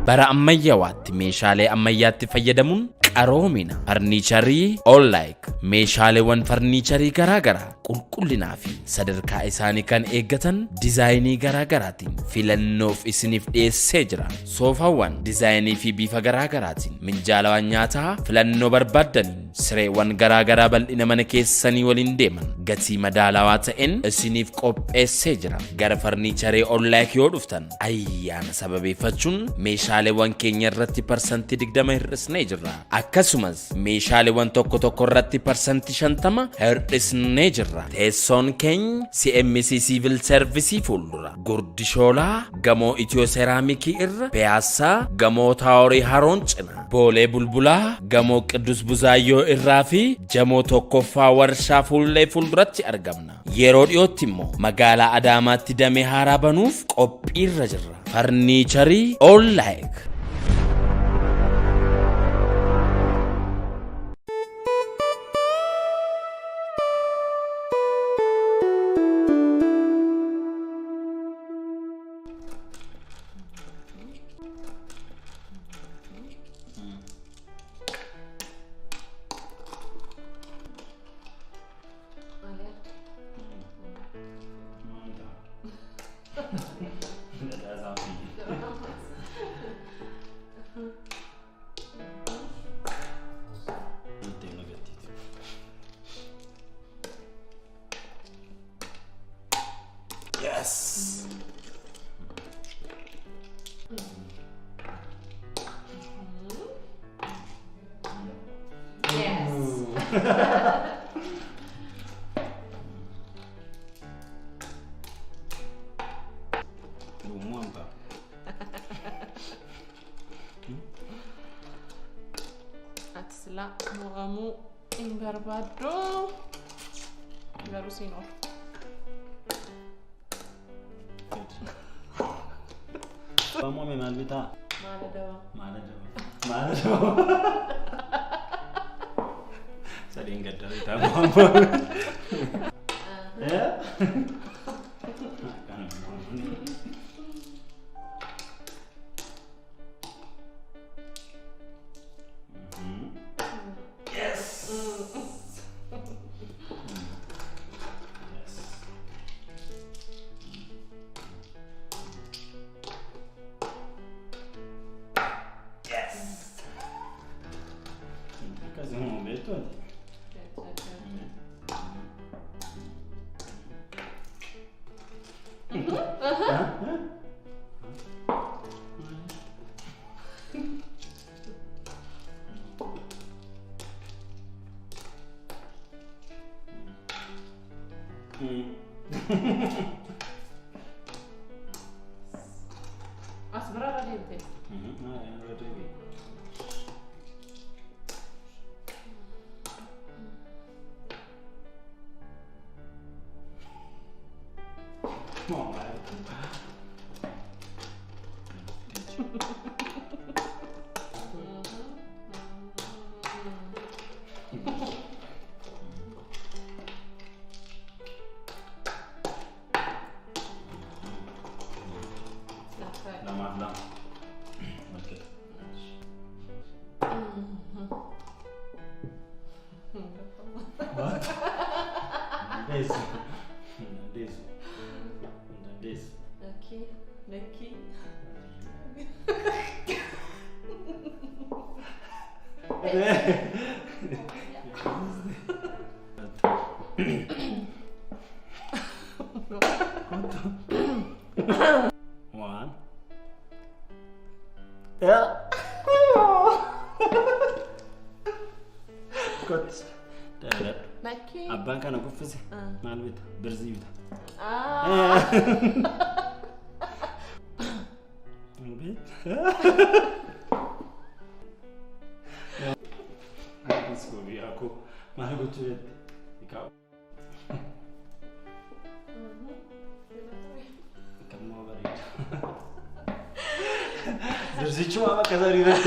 bara ammayyawaatti meeshaalee ammayyaatti fayyadamuun qaroomina farniicharii all like meeshaaleewwan farniicharii garaagaraa qulqullinaa fi sadarkaa isaanii kan eeggatan dizaayinii garaagaraatiin filannoof isiniif dhiyeessee jira. Soofaawwan dizaayinii fi bifa garaagaraatiin minjaalawwan nyaataa filannoo barbaaddaniin sireewwan garaagaraa bal'ina mana keessanii waliin deeman gatii madaalawaa ta'een isiniif qopheessee jira. Gara farniicharii all like yoo dhuftan ayyaana sababeeffachuun meeshaaleewwan keenya irratti parsantii 20 hir'isnee jirra. Akkasumas meeshaaleewwan tokko tokko irratti parsantii 50 hir'isnee jirra. Teessoon keenya CMC Civil Service fuuldura Gurdishoolaa gamoo Itiyoo Seeraamikii irra Piyaasaa gamoo Taaworii Haroon cina Boolee Bulbulaa gamoo Qiddus Buzaayyoo irraa fi jamoo tokkoffaa warshaa fuullee fuulduratti argamna. Yeroo dhiyootti immoo magaalaa Adaamaatti damee haaraa banuuf qophiirra jirra. Farniicharii all like. Yes. Atsla moamu imbarbado garusino. Kamu memang bita. Mana dawa. Sering gatal itu apa? Ya? Asbara radiante. One. Yeah. Kot. Darat. Naki. Abang kan aku fisi. Malu itu bersih itu. Lebih. Aku sekali aku malu tuh ikau. Kamu beri. Bersih cuma apa kata ribet?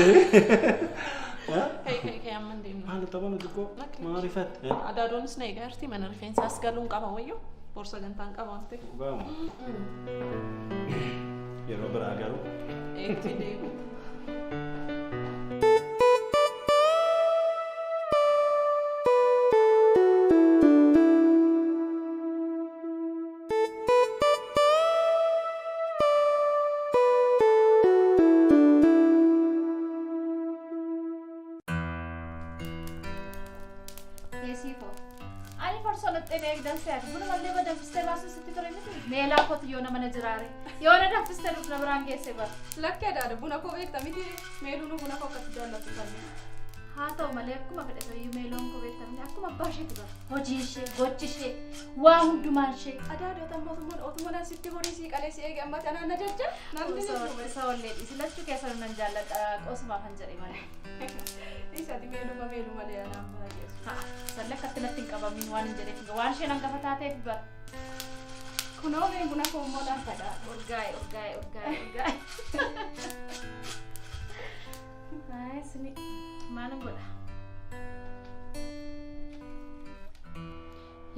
Hey, aman deh. Mana tahu mana tuh kok? Mana ribet? Ada donis nih, kan? Mana ribet? Saya segalung kamu ayo. Porsa gantang kamu nanti. Kamu. Ya, Robert agaru. Tidak. Yesifo. Ani persona tene dan sehat. Buna malle ba dafiste basu sitti tore miti. Mela kot yona mana jirare. Yona dafiste lu na brange seba. Lakke daadha buna koo beekta miti meeluun buna koo akkatti jaallatu qabne. Haa ta'u malee akkuma fedhe ta'uu meeloon koo beektamne akkuma abbaa ishee tura. Hojii ishee, gochi ishee, waa hundumaa ishee. Adaadota otuma sitti horii sii qalee si eege amma tanaan na jajja. Namni Isa wallee dhiisilachuu keessa nan jaalladha qosumaa kan jedhe malee. Isaati meeluu malee anaan baay'eessu. Haa sallee akkatti natti hin qabamin waan hin jedheef waan isheen hangafa taateef bara. Kunoo mee buna koo immoo laafadha. Urgaa'e. Hai sini mana godha?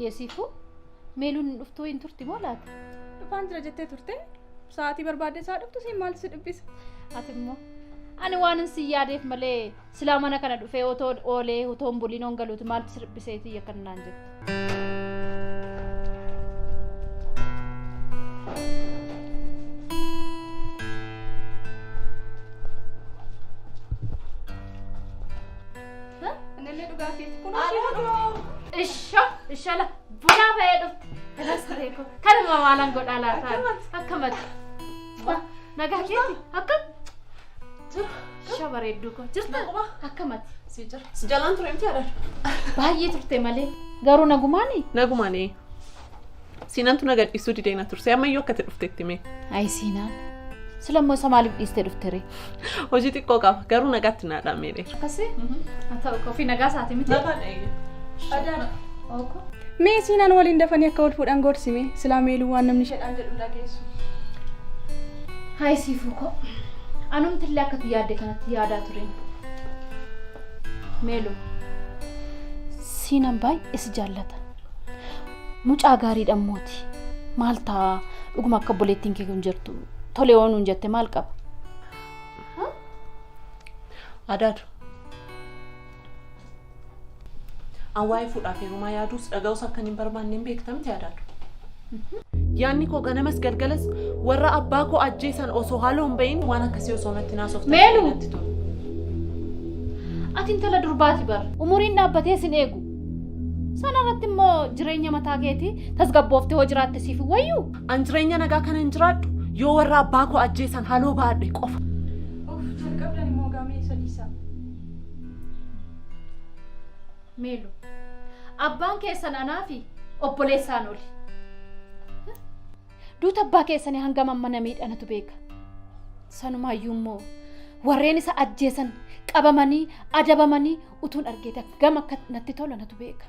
Yesifu meeluun dhuftuu hin turti moo laata? Dhufaan jira jettee turte sa'aatii barbaadde isaa dhuftu siin maal si dhibbisa? Ati immoo ani waan si yaadeef malee silaa mana kana dhufee otoo oolee otoo buliin ongaluuti maaltu si dhibbiseetii akkan naan jette. Ishala buna fayyee dhufte. Kanas reeko. Kanuma maalan godhaa laata? Akkamatti. Nagaa keeti akkam? Shabareedduu koo jirta? Akkamatti? Si jira. Si jalaan ture miti yaadadha. Baay'ee turte malee garuu nagumaani? Nagumaani. Siinantu na gadhiisuu dideena turse ammayyuu akkati dhufteetti mee? Ayi siinaan. Silammoo isa maaliif dhiistee dhuftere? Hojii xiqqoo qaba garuu nagaatti naadhaa meedhe. Akkasii? Haa ta'u koofii nagaa isaati miti? Nagaan eege. Adaadha. Ooko. Mee siinaan waliin dafanii akka wal fuudhan gorsime silaa meeluu waan namni shedhaan jedhu dhageessu. Hayi siifuu koo. Anumtillee akkatu yaadde kanatti yaadaa tureen. Meeluu. Siinaan baay'ee si jaallata. Mucaa gaariidhaan mooti. Maal ta'a dhuguma akka obboleettiin kee kun jirtu tole oonuun jette maal qaba? Adaadu. Awwaa'ee fuudhaaf heerumaa yaaduus dhaga'uus akka hin barbaanne hin beektamti Adaadu. Yaanni koo ganamas galgalas warra abbaa koo ajjeesan osoo haaloo hin bahin waan akkasii osoo natti naasoftan. Meeluu! Ati intala durbaati bara. Umuriin dhaabbatee sin eegu. Sanarratti immoo jireenya mataa keetii tasgabbooftee hoo jiraatte siif wayyuu? An jireenya nagaa kana hin jiraadhu yoo warra abbaa koo ajjeesan haaloo baadhe qofa. Jalqabdan immoo gaamee isa dhiisaa. Meeluu. Abbaan keessan anaa fi obboleessaan oli. Duuta abbaa keessanii hanga mana miidhanatu beeka. Sanumaayyuu immoo warreen isa ajjeesan qabamanii adabamanii utuun argeete gama akka natti tola natu beeka.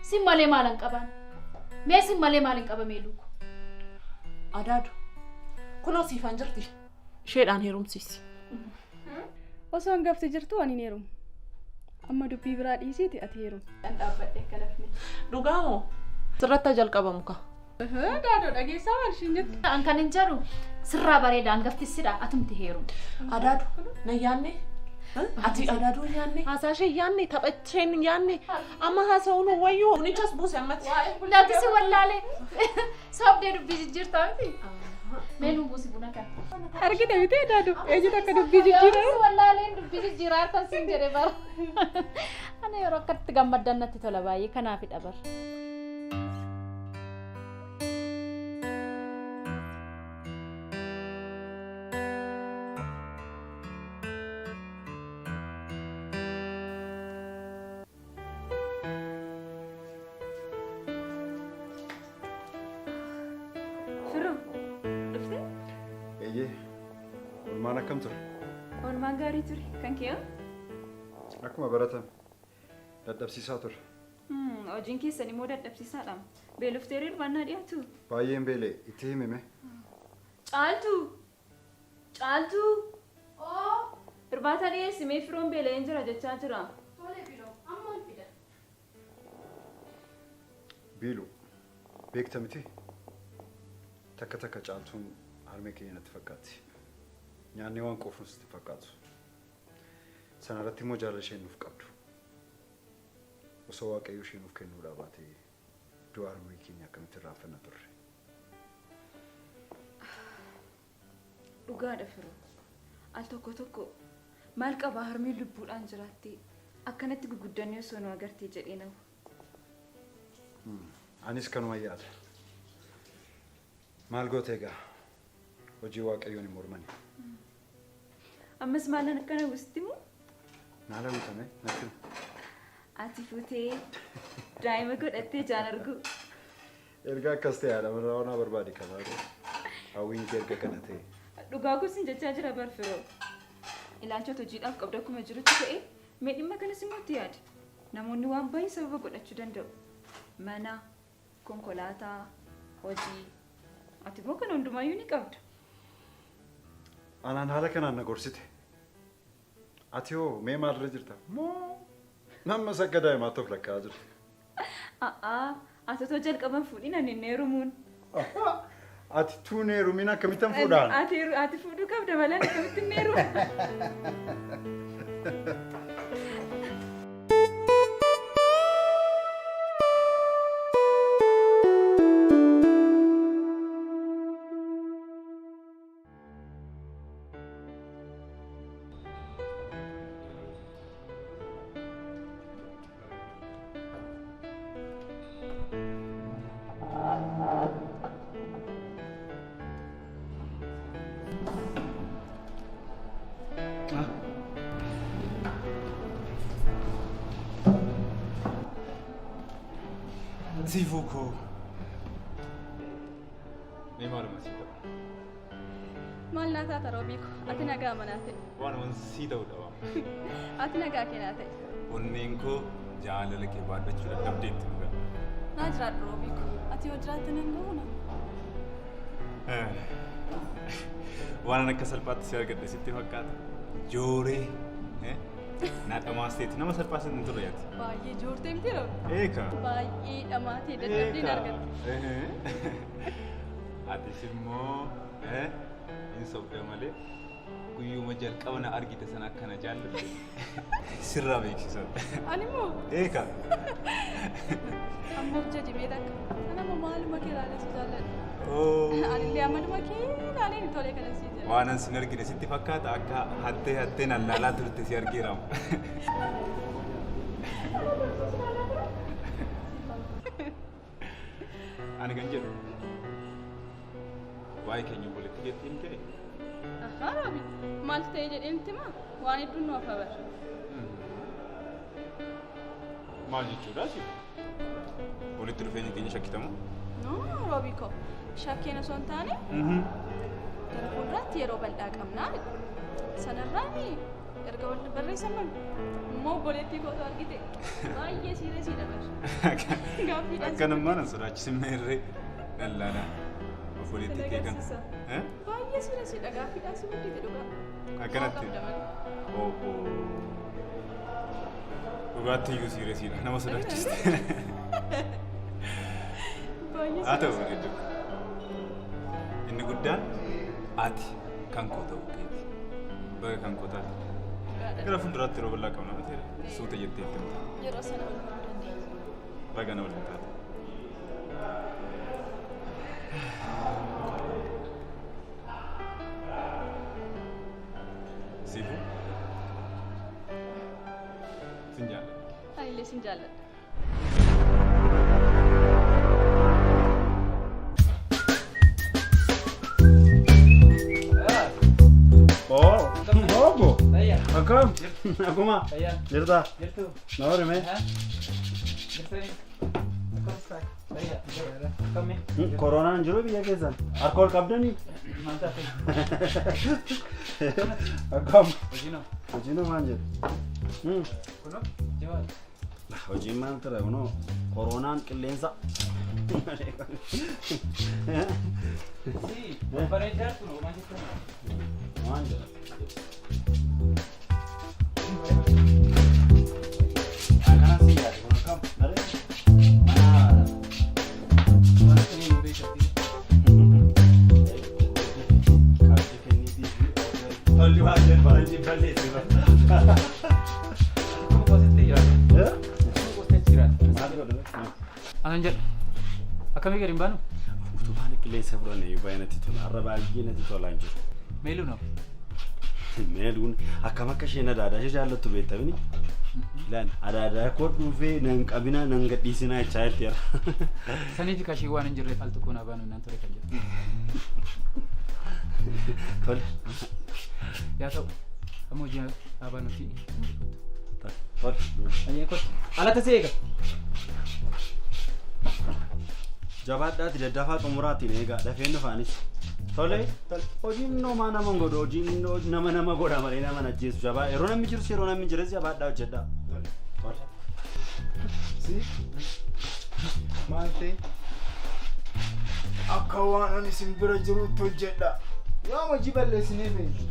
Sin malee maalan qaban? Mee sin malee maalin qaba Meeluu? Adaadu. Kunoo siifan jirti. Isheedhaan heerumsiisi. Osoo hangafti jirtu ani heerum. Amma dubbii biraa dhiisiiti ati heerum. Kan dhaabbadhe akka lafni. Dhugaa moo? Sirratti jalqabamu ka. Daadoo dhageessaa maal ishiin jettu? An kan hin jedhu sirraa bareeda hangafti sidha atumti heerum. Adaadu. Na yaanne? Ati Adaadu yaanne? Haasaashee yaanne taphacheen yaanne amma haasa'uun wayyuu unichas buuse ammatti. Laati si wallaalee sabdee dubbii jijjiirtaa miti. Meeluu buusi buna kan. Argite miti daadoo eenyutu akka dubbii jijjiiraa? Si wallaaleen dubbii jijjiiraa harkan siin jedhe bara. Ana yeroo akkatti gammaddan natti tola baay'ee kanaafidha bara. Olmaan akkam ture? Olmaan gaarii ture. Kan kee? Akkuma baratame. Dadhabsiisaa ture. Hojiin keessan immoo dadhabsiisaadha. Beelofteerii hirmaannaa dhiyaatu. Baay'een beelee itti himime. Caaltuu! Caaltuu! Hirbaata dhiyeessimee firoon beela'een jira jechaa jira. Biilu beekta miti? Takka takka caaltuun harmee keenya natti fakkaatti. Nyaanni waan qofuun sitti fakkaatu. Sana irratti immoo jaalala isheen nuuf qabdu. Osoo waaqayyo ishee nuuf kennuudhaa baatee du'a harmee keenya akkamitti irraanfanna turre. Dhugaadha firoo. Al tokko tokko maal qabaa harmee lubbuudhaan jiraattee akkanatti guguddannee osoo nu agartee jedhee namu. Anis kanuma yaada. Maal gootee egaa hojii waaqayyoon hin mormani. Ammas maalan akkana gustimu? Naala guutame natti. Ati futee daa'ima godhattee jaan argu. Erga akkas ta'e haadha manaa waan barbaade kanaa hawwiin erga kana ta'e. Dhugaa gosin jechaa jira barfiroo. Ilaalchoota hojiidhaaf qabdu akkuma jirutti ta'e mee dhimma kanas immoo itti yaadi. Namoonni waan baay'ee sababa godhachuu danda'u. Mana, konkolaataa, hojii. Ati immoo kana hundumaayyuu ni qabda. Anaan haala kanaan na gorsite. Ati hoo mee maalirra jirta? Moo nama sakka daa'imaa tokko lakkaa jirti. Ati otoo jalqaban fuudhin ani hin heerumuun. Ati tuun heerumiin akkamittan fuudhaan? Ati fuudhuu qabda malee akkamitti hin heerumu? Sifuko. Mee maaluma sii ta'u? Maal naa taata Roobiiko? Ati nagaa manaa ta'e. Waanuma sii ta'udha waan. Ati nagaa keenaa ta'e. Onneen koo jaalala kee baadhachuu dadhabdeetti dhugaa. Naa jiraadhu Roobiiko. Ati yoo jiraatte nan goona. Waan akka salphaatti si argadhe sitti fakkaata. Jooree. Na dhamaasteeti nama salphaas hin turre yaati. Baay'ee joortee miti Roobi. Eeka. Baay'ee dhamaatee dadhabdeen argatte. Atis immoo hin sobdee malee guyyuma jalqaba na argite sana akkana jaallatte sirraa beeksisan. Ani moo? Eeka. Ammoo jajimee takka. Nama maaluma kee ilaalee jaalladha. Anillee ammaluma keenaaleen tolee kana sii jira. Waan an sin argine sitti fakkaata akka hattee nallaalaa turte si argeeramu. Ani kan jedhu waa'ee keenya walitti jettiin ta'e. Raabi maal ta'e jedheen tima waan hedduun nuuf habar. Maal jechuudha si? Walitti dhufeenya keenya shakkitamu? No, Roobiko. Shakkeen osoo hin taane gara fuulduraatti yeroo bal'aa qabnaa. Sanarraani erga wal barreessaman immoo obboleettii koo argite baay'ee siiree dabarsu. Akkanummaa nan sodaachisin meerree lallaadhaan obboleettii kee kan. Baay'ee siiree gaaffiidhaan si guddite dhugaa. Akkanatti. Dhugaatti iyyuu siiree nama sodaachiste. Haa ta'u jechuudha. Inni guddaan ati kan koo ta'uu keeti. Baga kan koo taate. Gara fuulduraatti yeroo bal'aa qabna miti suuta jettee itti himta. Yeroo sana wal dandeenya. Baga na waliin taate. Sifu? Sin jaalladha. Anillee sin jaalladha. Bobo. Akam. Akuma. Jirta. Naore me. Corona jiru biyya keessan. Alkool qabdani? Akam. Hojino maal jedhu? Hojiin maal ture kunoo koronaan qilleensa. Maal jedha? Akkanas si yaadu kun akkam? Tolli waan jedhu baranjii balleessina. Anan jedhu akkamii gadi hin baanu? Utubaan qilleensa fudhannee baay'inatti tola. Har'a baay'ee natti tolaa hin jiru. Meeluu noo? Meeluun akkam akka isheen adaadaa ishee jaallattu beektamini? Lan ada koo dhufee nan qabina nan gadhiisinaa jechaa jirti. Saniiti kashii waan hin jirreef al tokkoon abaanu naan ture kan jedhu. Tole. Yaa ta'u ammoo hojii abaanuuti. Tole. Ayyee kottu. Alatti si eega. Jabaadhaati daddafaa xumuraatiin eegaa dafeen dhufaanis. Tole. Hojiin nomaa nama godhu hojiin nama godha malee nama ajjeesu jabaa yeroo namni jirus yeroo namni jires jabaadhaa hojjedhaa. Si maal ta'e akka waan ani isin bira jirutti hojjedha. Yoo hojii balleessinee beeku.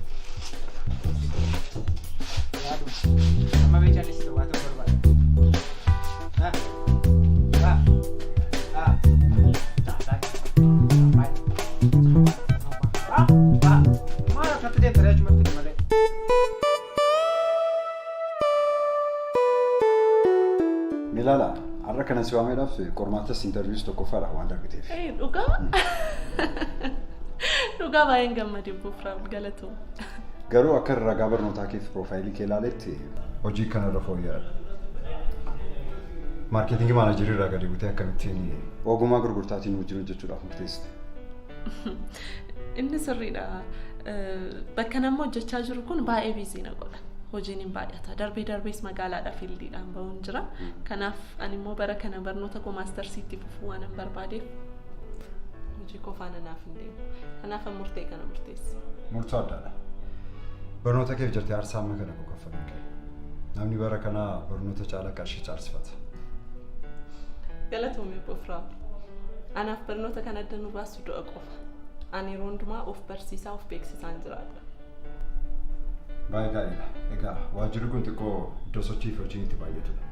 Amma beekaanis waa ta'uu barbaada. Maal akkatti deemtee achumatti malee. Milala, har'a kana si waameedhaaf qormaatas interviiyus tokkoffaadha waan darbiteef. Dhugaa? Dhugaa baay'een gammadee buufraa galatu. Garuu akka ragaa barnootaa keef piroofaayilii kee ilaaletti hojii kanarra fooyya'aadha. Maarkeetingii maanajerii irraa gadi butee akkamittiin ogummaa gurgurtaatiin wajjin hojjechuudhaaf murteessite. Inni sirriidha. Bakka namni hojjechaa jiru kun baay'ee biizii na godha. Hojiin hin baay'ata. Darbees magaalaadhaa fiildiidhaan bahuun jira. Kanaaf ani immoo bara kana barnoota koo maastarsiitti fufuu waan hin barbaadeef hojii qofaan anaaf hin deemu. Kanaaf murtee kana murteessa. Murtoo addaadha. Barnoota keef jirtee aarsaa amma kana koo kaffaluun kee. Namni bara kana barnoota caalaa qarshii caalsifata. Galatoomee Bofraa. Anaaf barnoota kana adda nu baasu du'a qofa. Ani yeroo hundumaa of barsiisaa of beeksisaan jiraadha. Baay'ee gaariidha. Egaa waajjirri kun xiqqoo iddoo sochii fi hojiin itti baay'atudha.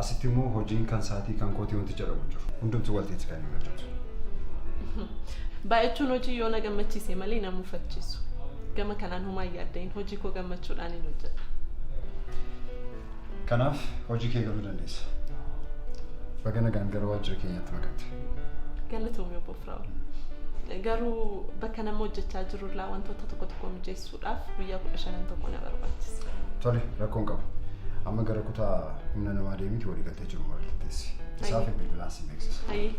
Asitti immoo hojiin kan sa'aatii kan kootii wanti jedhamu jiru. Hundumtuu walteetti kan hin hojjetu. Baay'achuun hojii yoo na gammachiise malee na mufachiisu. Gama kanaan homaa yaaddain hojii koo gammachuudhaan hin hojjedha. Kanaaf hojii kee galuu dandeessa. Baga nagaan gara waajjira keenyaatti makamte. Galatoomee Bofraa. Garuu bakka nama hojjechaa jiru irraa wantoota tokko mijeessuudhaaf guyyaa 15 tokko na barbaachisa. Tole, rakkoon qabu. Amma gara kutaa humna namaa deemiti walii galtee jiru mallateessi. Isaaf bilbilaan si beeksisa. Hayyee,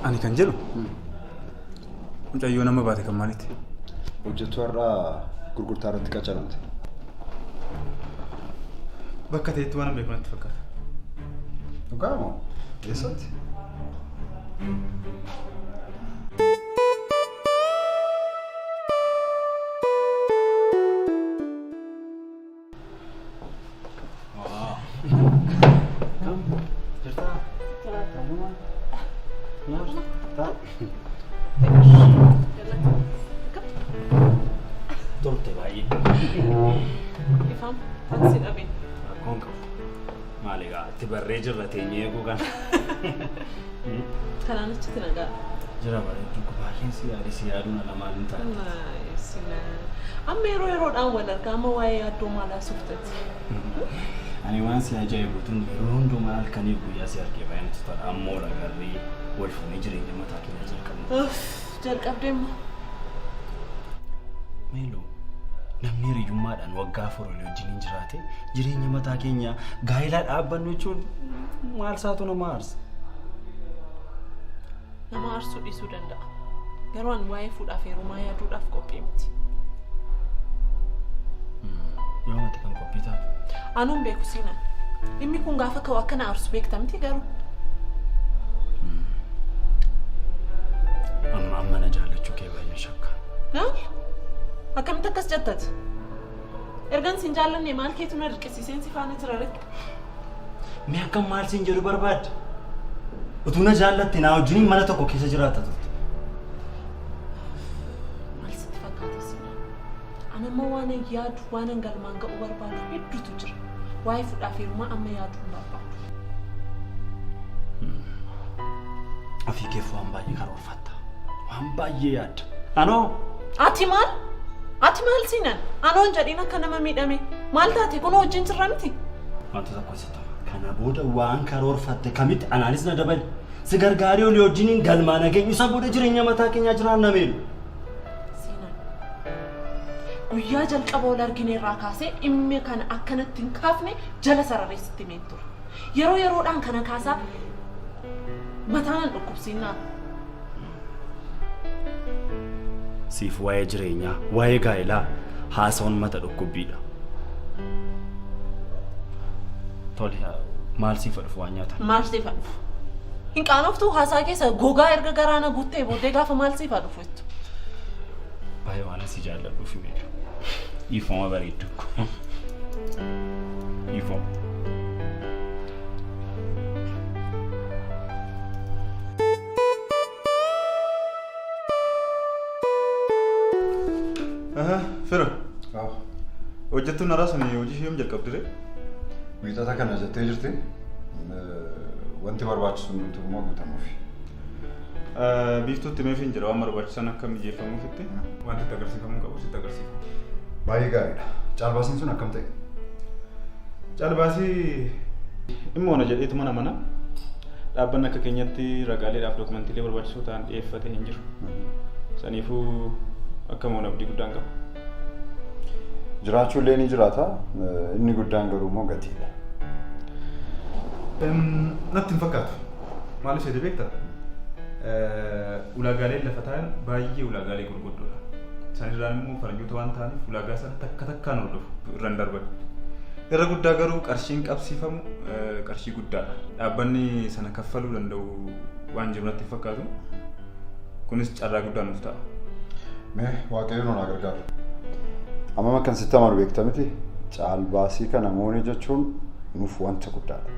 Ani kan jedhu mucayyoo nama baate kan maalitti? Hojjetu har'aa gurgurtaa irratti qacaramte. Bakka ta'etti waan beeku natti fakkaata. Dhugaa moo? Eessatti? Tolte baay'ee. Ifam, taksi dhabe. Rakkoon qabu. Maali egaa itti barree jirra teenyee eeguu kan. Kanaan achitti nagaa. Jira bareedduu baay'een si yaaduun ala maal hin taane. Amma yeroodhaan wal argaa amma waa'ee yaaddoo maalaa suftatti. Ani waan si ajaa'ibuutuun yeroo hundumaa halkanii guyyaa si argee baay'ee nuti tola. Ammoo dhagarree wal fuunee jireenya mataa keenya jalqabne. Jalqabdeemma. Meeloo namni hiriyyummaadhaan waggaa 4 wajjin jiraate jireenya mataa keenya gaa'ilaa dhaabbannu jechuun maal saatu nama aarsa? Nama aarsuu dhiisuu danda'a. Garuu ani waa'ee fuudhaaf heerumaa yaaduudhaaf qophii miti. Yoo mati kan qophii taatu. Anuun beeku siinaa. Dhimmi kun gaafa ka'u akkana aarsu beekta miti garuu. Amma na jaallachuu kee baay'ee shakka. Akkamitti akkas jettati? Ergan siin jaallanne maal keetu na dirqisiiseen si faana jira rek? Mee akkam maal siin jedhu barbaadda? Utuu na jaallatte naa wajjin mana tokko keessa jiraata turte. Maal sitti fakkaata siin? Anamma waan yaadu waan galmaan ga'u barbaadu hedduutu jira. Waa'ee fuudhaaf heerumaa amma yaadu hin barbaadu. Afii keef waan baay'ee karoorfatta. Waan baay'ee yaadda. Anoo? Ati maal? Ati maal siinan? Anoon jedhiin akka nama miidhame. Maal taate kun wajjin jirra miti? Wanta tokko isa ta'a. Kana booda waan karoorfatte kamitti anaanis na dabali. Si gargaarii olii wajjiniin galmaa nageenya isa booda jireenya mataa keenyaa jiraan nameelu. Siinan. Guyyaa jalqaba ol argine irraa kaasee dhimmi kana akkanatti hin kaafne jala sararreessitti meen ture. Yeroo yeroodhaan kana kaasaa mataan dhukkubsiinaa. Siif waa'ee jireenyaa, waa'ee gaa'elaa haasawwan mata dhukkubbiidha. Tole maal siif dhufu waan nyaatan? Maal siif dhufu? Hin qaanoftuu haasaa keessa gogaa erga garaana guuttee booddee gaafa maal siif dhufu jettu? Baay'ee waan asii jaalladhuuf himeedha. Ifooma bareeddu. Ifooma. Fira. Hojjettuun araasanii hojii ishee jalqabdire? Wiixata kana jettee jirti. Wanti barbaachisu nuti immoo guutamuufi. Biiftuutti meefiin jira waan barbaachisan akka mijeeffamuufitti wanti itti agarsiifamuu qabu sitti agarsiifamu. Baay'ee gaariidha. Caalbaasiin sun akkam ta'e? Caalbaasii dhimma ona jedheetu mana mana dhaabbanni akka keenyatti ragaaleedhaaf dookumantiilee barbaachisoo ta'an dhiyeeffate hin jiru. Saniifuu akka moona abdii guddaan qaba. Jiraachuullee ni jiraata. Inni guddaan garuu immoo gatiidha. Natti hin fakkaatu. Maaliif jedhee beektaa? Ulaagaaleen lafa ta'an baay'ee ulaagaalee gurguddoodha. Sanirraan immoo faranjoota waan ta'aniif ulaagaa sana takka takkaan hordofu irraan darban. Irra guddaa garuu qarshiin qabsiifamu qarshii guddaadha. Dhaabbanni sana kaffaluu danda'u waan jiru natti hin fakkaatu. Kunis carraa guddaa nuuf ta'a. Mee waaqayyoon nu gargaaru. Amma akkan sitti amanu beektaa miti caalbaasii kana moonee jechuun nuuf wanta guddaadha.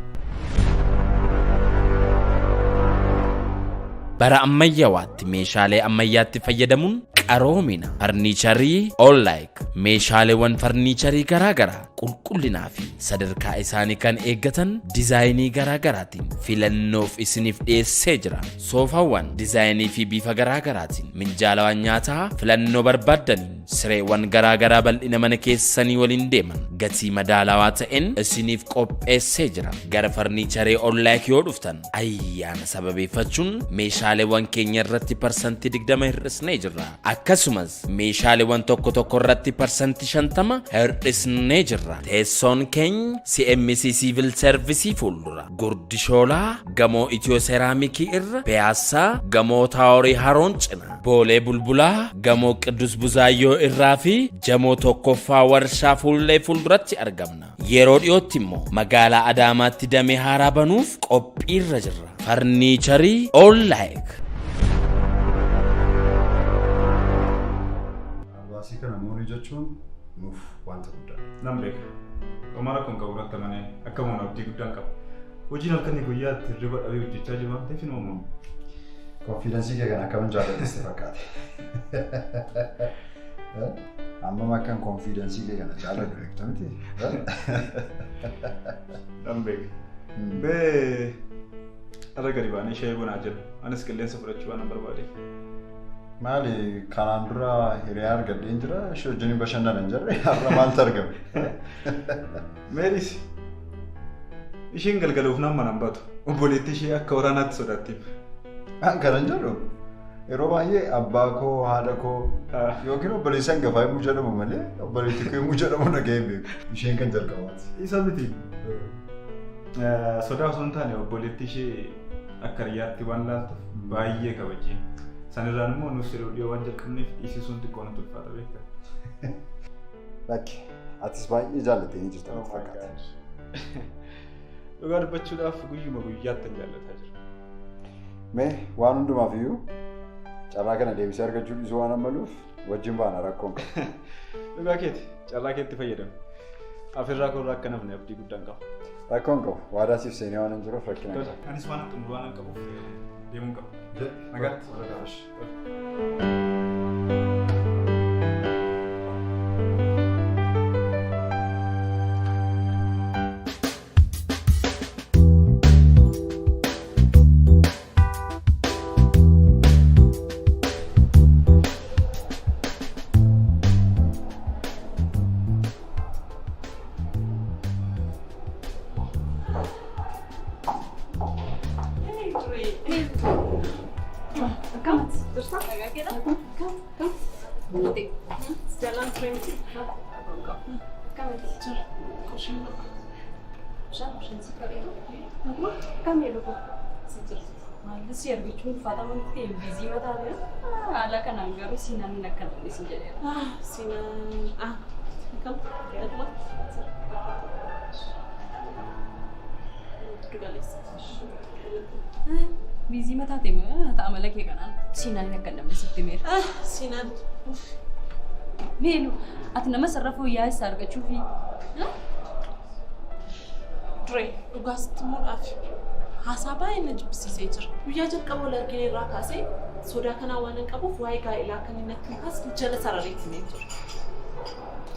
Bara ammayyawaatti meeshaalee ammayyaatti fayyadamuun qaroomina farniicharii All-like meeshaaleewwan farniicharii garaagaraa qulqullinaa fi sadarkaa isaanii kan eeggatan dizaayinii garaagaraatiin filannoof isiniif dhiyeessee jira. Soofaawwan dizaayinii fi bifa garaagaraatiin minjaalawwan nyaataa filannoo barbaaddaniin sireewwan garaagaraa bal'ina mana keessanii waliin deeman gatii madaalawaa ta'een isiniif qopheessee jira. Gara farniicharii All-like yoo dhuftan ayyaana sababeeffachuun meeshaaleewwan keenya irratti parsantii 20 hir'isnee jirra. Akkasumas meeshaaleewwan tokko tokko irratti parsantii 50 hir'isnee jirra. Teessoon keenya CMC Civil Service fuuldura Gurdishoolaa gamoo Itiyoo Seeraamikii irra Piyaasaa gamoo Taaworii Haroon cina Boolee Bulbulaa gamoo Qiddus Buzaayyoo irraa fi jamoo tokkoffaa warshaa fuullee fuulduratti argamna. Yeroo dhiyootti immoo magaalaa Adaamaatti damee haaraa banuuf qophiirra jirra. Farniicharii All-like. Caalbaasii kana moonee jechuun nuuf wanta guddaadha. Nan beeka. Omara kun qabu irratti amanee akka moona abdii guddaan qaba. Hojiin halkanii guyyaatti hirriba dhabee hojjechaa jiru waan ta'eef hin uumamu. Konfiidensii kee kana akkamiin jaallatiste fakkaate? Amma akkan konfiidensii kee kana jaalladhu beektaa miti? Nan beeka. Bee irra gadi baanee shayii bonaa jira. Anis qilleensa fudhachuu waan barbaadeef. Maali kanaan dura hiriyaa argadheen jira ishee wajjin bashannanan jirre har'a maaltu argame? Meelis isheen galgaluuf nama nan baatu obboleettii ishee akka waraanaatti sodaattiif. Kanan jedhu yeroo baay'ee abbaa koo haadha koo yookiin obboleessi hangafaa yommuu jedhamu malee obboleettii koo yommuu jedhamu dhaga'een beeku. Isheen kan jalqabaati. Isa miti. Sodaa osoo hin taane obboleettii ishee akka riyyaatti waan laaltuuf baay'ee kabajjeen. Sanirraan immoo nuuf siree dhiyoo waan jalqabneef dhiisisuun xiqqoo natti ulfaata beektaa. Lakki atis baay'ee jaallattee ni jirta natti fakkaata. Dhugaa dubbachuudhaaf guyyuma guyyaatti jaallataa jira. Mee waan hundumaaf iyyuu carraa kana deebisee argachuu dhiisuu waan ammaluuf wajjin baana rakkoon qaba. Dhugaa keeti carraa keetti fayyadamu. Afirraa koorraa akka nafne abdii guddaan qaba. Rakkoon qabu waadaa siif seenee waan hin jiruuf rakkina qaba. Anis waan xumuru waan hin qabuuf deemuun qaba. Nagaatti. Jirta? Kam? Jalan friend. Jira. Kushina. Kam jedhu Maalli si argachuun faataman ta'e bizii mataa bira haala kanaan garuu siinaan hin akkanatti isin jedheera. Sinaan. Kam? Daduma. Dugalessa. Bizii mataa ta'e ta'a mala kee kanaan siinaan hin akkannamne sitti meera. Sinaan. Meelu ati nama sarrafuu yaa isa argachuufi Dure dhugaasti muudhaaf haasaa baay'ee na jibbisiisee jira. Guyyaa jalqaba wal argine irraa kaasee sodaa kanaa waan hin qabuuf waa'ee gaa'elaa kan inni natti kaasne jala sarareetti jira.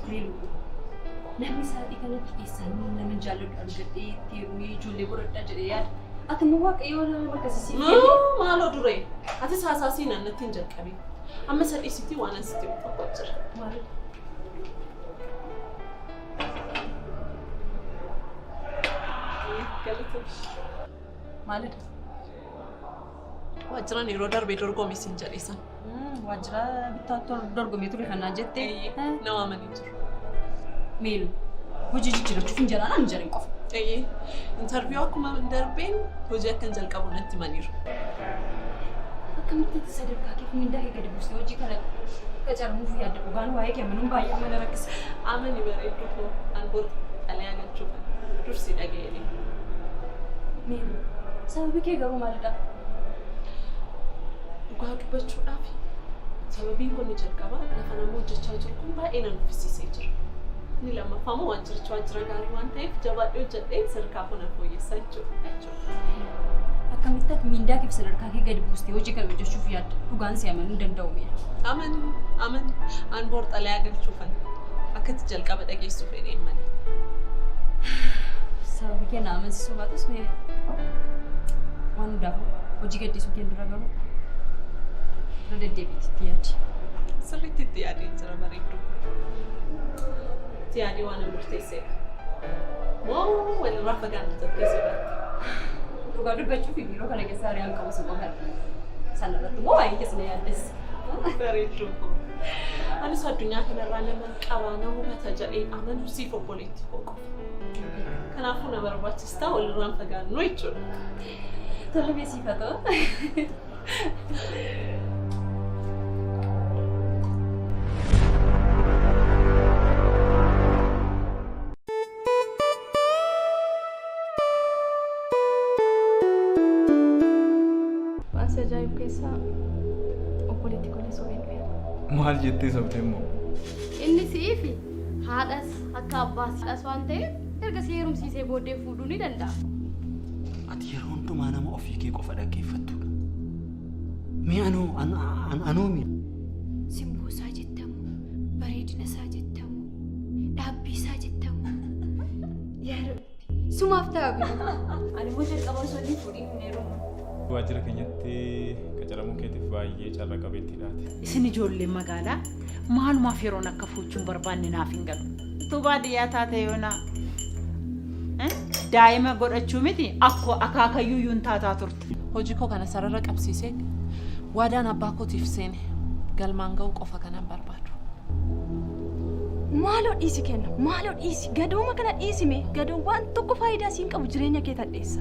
Meelu namni sa'aatii kanatti dhiyeessanii nama jaalladhu argadhee itti hirmee ijoollee godhadhaa jedhee yaada. Ati immoo waaqayyoo nama akkasii Maaloo dure atis haasaa siinaan natti hin jalqabin. Amma sadhiisitti waan asitti tokko jira. Maali? maalidha? Waajjiraan yeroo darbee dorgomee siin jedhisan. Waajjira bittaa dorgomee ture kan naan jettee Nama amanii jiru. Meelu hojii jijjiirachuuf hin jedhaan ani jedhin qofa. Interviyuu akkuma darbeen hojii akkan jalqabu natti himaniiru. Akkamitti sadarkaa kee mindaa kee gadi buustee hojii kana qacaramuuf yaadda dhugaan waa'ee kee amanuun baay'ee amala rakkisa. Amani bareedduu koo angoor xalayaa galchuuf dursi dhaga'ee. Meelu sababi kee garuu maalidha? Dhugaa dubbachuudhaaf sababiin kun ni jalqaba lafa nama hojjechaa jiru kun baay'ee na nuffisiisee jira. Inni lammaffaa immoo waajjirichi waajjira gaarii waan ta'eef jabaadhee hojjedhee sadarkaa kana fooyyessaa jechuudha. Akkamitti ati mindaa kee sadarkaa kee gadi buustee hojii kana hojjechuuf yaadda dhugaan si amanuu danda'u meera. Amani angoor xalayaa galchuufan akkatti jalqaba dhageessuuf fedheen malee. Sababi kee na amansiisuu baatus mee waan hundaaf hojii gaddisuu kee dura garuu irra deddeebiitti yaadi. Sirriitti itti yaadee jira bareedduu. Itti yaadee waan murteesseedha. Moo walirraa fagaanna jettee sodaatti. Dhugaa dubbachuuf biiroo kana keessa hariyaan qabu si qofaadha. Sana irratti immoo waa'ee keessa na yaaddes. Bareedduu koo. Anis addunyaa kanarraa nama qabaa na hubata jedhee amanuu siif obboleetti koo qofa. Kanaafuu na barbaachistaa walirraan fagaannu jechuudha. Tole beesifatoo. Waan ajaa'ib keessaa obboleetti kolee soobeen dhufe. Maal jettee sobdee immoo? Inni si'iifi haadhas akka abbaas haadhas waan ta'eef erga si heerumsiisee booddee fuudhuu ni danda'a. Ati yeroo hundumaa nama ofii kee qofa dhaggeeffattudha. Mee anoomi? Simboo isaa jettamu, bareedina isaa jettamu, dhaabbii isaa jettamu. Yaa sumaaf ta'a bitu. Ani immoo jalqaba osoo hin fuudhiin hin heerumu. Waajjira keenyatti qacaramuu keetiif baay'ee carraa qabeettiidhaati. Isin ijoolleen magaalaa maalumaaf yeroon akka fuuchuun barbaanne naaf hin galu. Utuu baadiyyaa taate yoona daa'ima godhachuu miti akkoo akaakayyuu yuun taataa turte. Hojii koo kana sarara qabsiisee waadaan abbaa kootiif seene galmaan ga'uu qofa kanan barbaadu. Maaloo dhiisi kenna maaloo dhiisi gadooma kana dhiisime gadoon waan tokko faayidaa siin qabu jireenya kee tadheessa.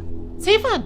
Siifan!